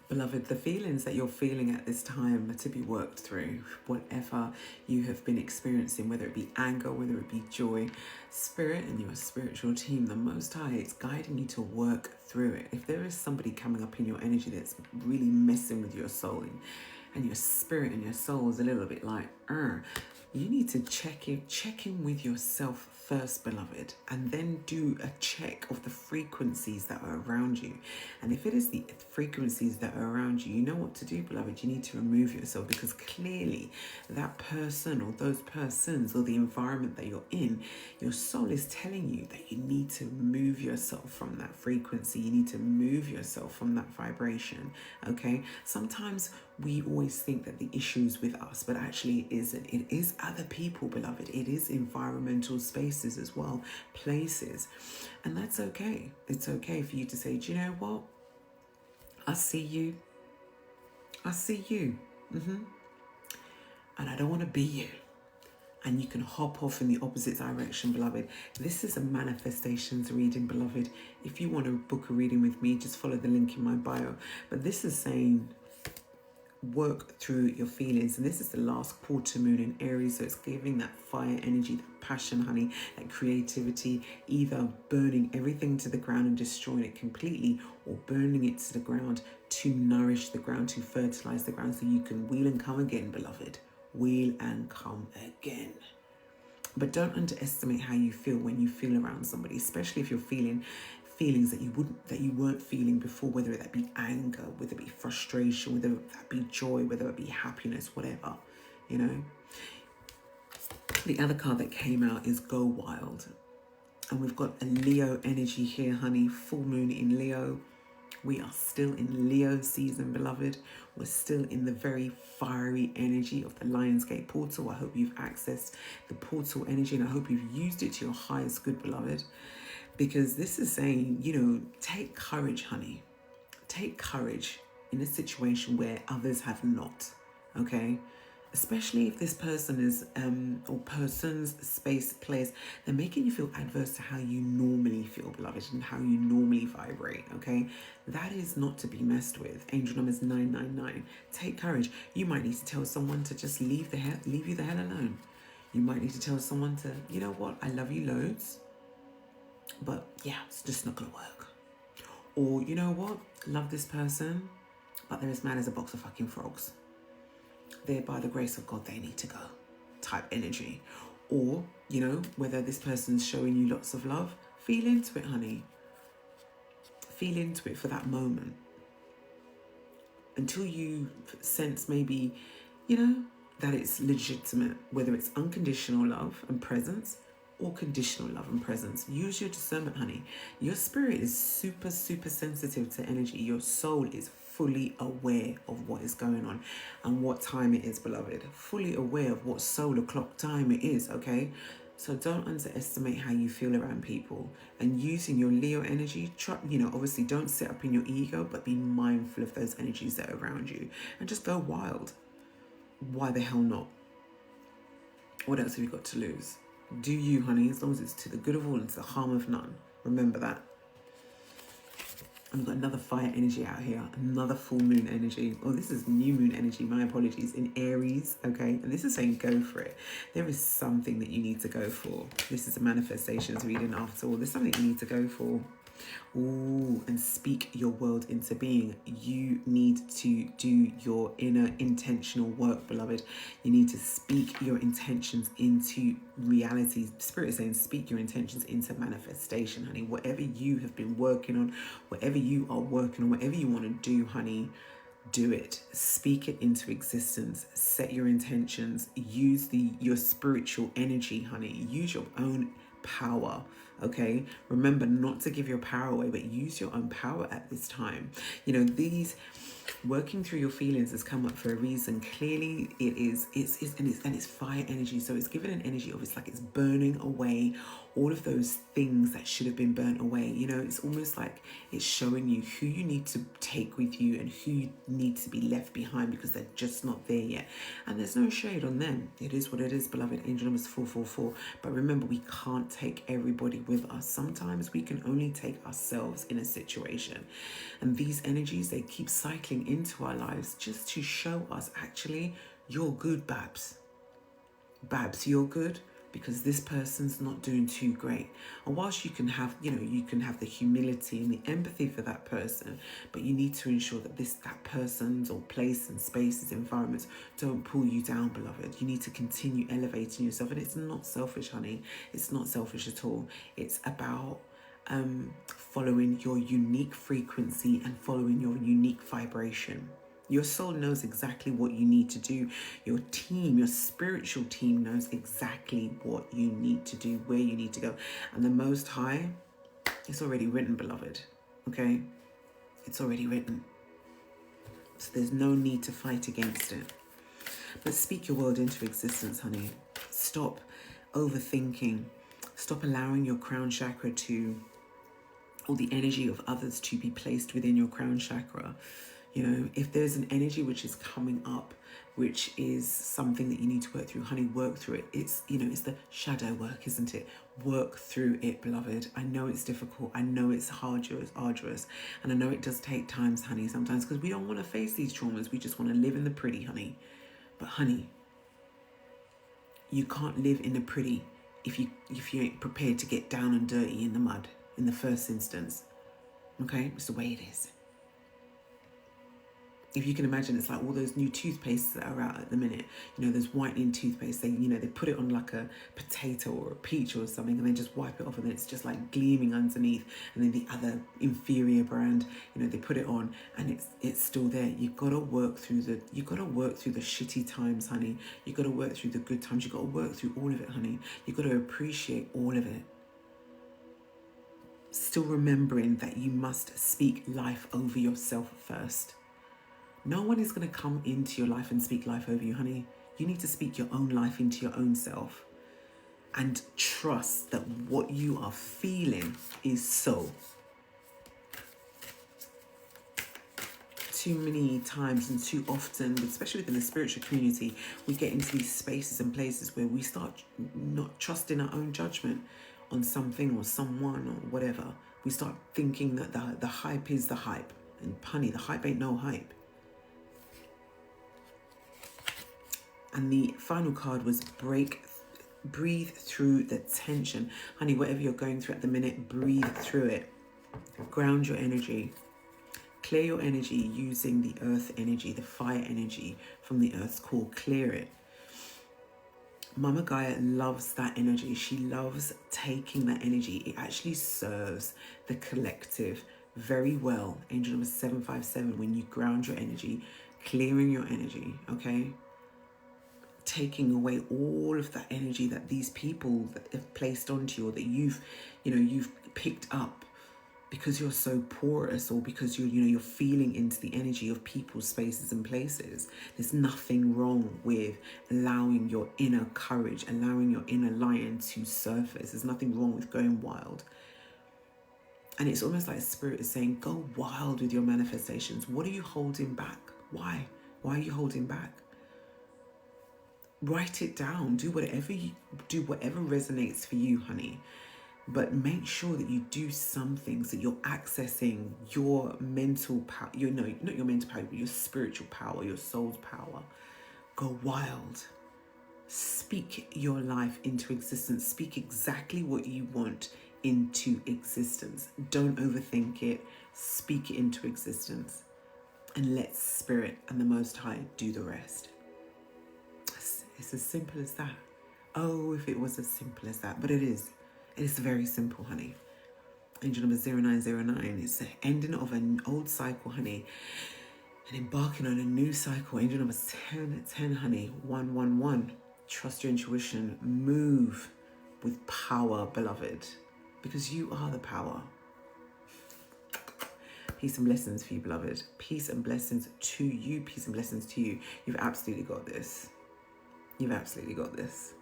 Beloved, the feelings that you're feeling at this time are to be worked through. Whatever you have been experiencing, whether it be anger, whether it be joy, Spirit and your spiritual team, the Most High, it's guiding you to work through it. If there is somebody coming up in your energy that's really messing with your soul, and your spirit and your soul is a little bit like, you need to check in with yourself first, beloved, and then do a check of the frequencies that are around you. And if it is the frequencies that are around you, you know what to do, beloved. You need to remove yourself, because clearly that person or those persons or the environment that you're in, your soul is telling you that you need to move yourself from that frequency. You need to move yourself from that vibration. Okay, sometimes we always think that the issue is with us, but actually it isn't. It is other people, beloved. It is environmental spaces as well, places. And that's okay. It's okay for you to say, do you know what? I see you. I see you. And I don't want to be you. And you can hop off in the opposite direction, beloved. This is a manifestations reading, beloved. If you want to book a reading with me, just follow the link in my bio. But this is saying, work through your feelings. And this is the last quarter moon in Aries, so it's giving that fire energy, that passion, honey, that creativity, either burning everything to the ground and destroying it completely, or burning it to the ground to nourish the ground, to fertilize the ground, so you can wheel and come again, beloved. Wheel and come again. But don't underestimate how you feel when you feel around somebody, especially if you're feeling feelings that you weren't feeling before, whether that be anger, whether it be frustration, whether that be joy, whether it be happiness, whatever, you know. The other card that came out is Go Wild. And we've got a Leo energy here, honey. Full moon in Leo. We are still in Leo season, beloved. We're still in the very fiery energy of the Lionsgate portal. I hope you've accessed the portal energy, and I hope you've used it to your highest good, beloved. Because this is saying, you know, take courage, honey. Take courage in a situation where others have not, okay? Especially if this person is, or person's space, place, they're making you feel adverse to how you normally feel, beloved, and how you normally vibrate, okay? That is not to be messed with. Angel number is 999. Take courage. You might need to tell someone to just leave you the hell alone. You might need to tell someone to, you know what, I love you loads, but yeah, it's just not gonna work. Or, you know what, love this person, but they're as mad as a box of fucking frogs. They're, by the grace of God, they need to go type energy. Or, you know, whether this person's showing you lots of love, feel into it, honey. Feel into it for that moment. Until you sense maybe, you know, that it's legitimate, whether it's unconditional love and presence or conditional love and presence. Use your discernment, honey. Your spirit is super, super sensitive to energy. Your soul is fully aware of what is going on and what time it is, beloved. Fully aware of what solar clock time it is, okay? So don't underestimate how you feel around people. And using your Leo energy, you know, obviously don't sit up in your ego, but be mindful of those energies that are around you. And just go wild. Why the hell not? What else have you got to lose? Do you, honey, as long as it's to the good of all and to the harm of none. Remember that. I've got another fire energy out here, another full moon energy. Oh, this is new moon energy, my apologies, in Aries, okay? And this is saying go for it. There is something that you need to go for. This is a manifestations reading after all. There's something you need to go for. Ooh, and speak your world into being. You need to do your inner intentional work, beloved. You need to speak your intentions into reality. Spirit is saying speak your intentions into manifestation, honey. Whatever you have been working on, whatever you are working on, whatever you want to do, honey, do it. Speak it into existence. Set your intentions. Use your spiritual energy, honey. Use your own power, okay? Remember not to give your power away, but use your own power at this time. You know, these working through your feelings has come up for a reason. Clearly it's fire energy, so it's given an energy of, it's like it's burning away all of those things that should have been burnt away. You know, it's almost like it's showing you who you need to take with you and who needs to be left behind, because they're just not there yet. And there's no shade on them. It is what it is, beloved. Angel number is 444. But remember, we can't take everybody with us. Sometimes we can only take ourselves in a situation. And these energies, they keep cycling into our lives just to show us, actually, you're good, Babs. Babs, you're good because this person's not doing too great. And whilst you can have, you can have the humility and the empathy for that person, but you need to ensure that that person's or place and spaces, environments don't pull you down, beloved. You need to continue elevating yourself. And it's not selfish, honey. It's not selfish at all. It's about following your unique frequency and following your unique vibration. Your soul knows exactly what you need to do. Your team, your spiritual team knows exactly what you need to do, where you need to go. And the Most High, it's already written, beloved. Okay? It's already written. So there's no need to fight against it. But speak your world into existence, honey. Stop overthinking. Stop allowing your crown chakra or the energy of others to be placed within your crown chakra. If there's an energy which is coming up, which is something that you need to work through, honey, work through it. It's the shadow work, isn't it? Work through it, beloved. I know it's difficult. I know it's arduous. And I know it does take times, honey, sometimes, because we don't want to face these traumas. We just want to live in the pretty, honey. But, honey, you can't live in the pretty if you ain't prepared to get down and dirty in the mud in the first instance. Okay? It's the way it is. If you can imagine, it's like all those new toothpastes that are out at the minute. There's whitening toothpaste. They put it on like a potato or a peach or something, and then just wipe it off, and then it's just like gleaming underneath. And then the other inferior brand, they put it on, and it's still there. You gotta work through the shitty times, honey. You gotta work through the good times. You gotta work through all of it, honey. You gotta appreciate all of it. Still remembering that you must speak life over yourself first. No one is going to come into your life and speak life over you, honey. You need to speak your own life into your own self. And trust that what you are feeling is so. Too many times and too often, especially within the spiritual community, we get into these spaces and places where we start not trusting our own judgment on something or someone or whatever. We start thinking that the hype is the hype. And honey, the hype ain't no hype. And the final card was breathe through the tension. Honey, whatever you're going through at the minute, breathe through it. Ground your energy. Clear your energy using the earth energy, the fire energy from the earth's core. Clear it. Mama Gaia loves that energy. She loves taking that energy. It actually serves the collective very well. Angel number 757, when you ground your energy, clearing your energy, okay? Taking away all of that energy that these people have placed onto you, or that you've picked up because you're so porous, or because you're feeling into the energy of people, spaces and places. There's nothing wrong with allowing your inner courage, allowing your inner lion to surface. There's nothing wrong with going wild. And it's almost like Spirit is saying, go wild with your manifestations. What are you holding back? Why? Why are you holding back? Write it down. Do whatever resonates for you, honey. But make sure that you do some things, that you're accessing your mental power. Not your mental power, but your spiritual power, your soul's power. Go wild. Speak your life into existence. Speak exactly what you want into existence. Don't overthink it. Speak it into existence. And let Spirit and the Most High do the rest. It's as simple as that. Oh, if it was as simple as that. But it is. It is very simple, honey. Angel number 0909. It's the ending of an old cycle, honey, and embarking on a new cycle. Angel number 10, honey. 111. Trust your intuition. Move with power, beloved, because you are the power. Peace and blessings for you, beloved. Peace and blessings to you. Peace and blessings to you. You've absolutely got this. You've absolutely got this.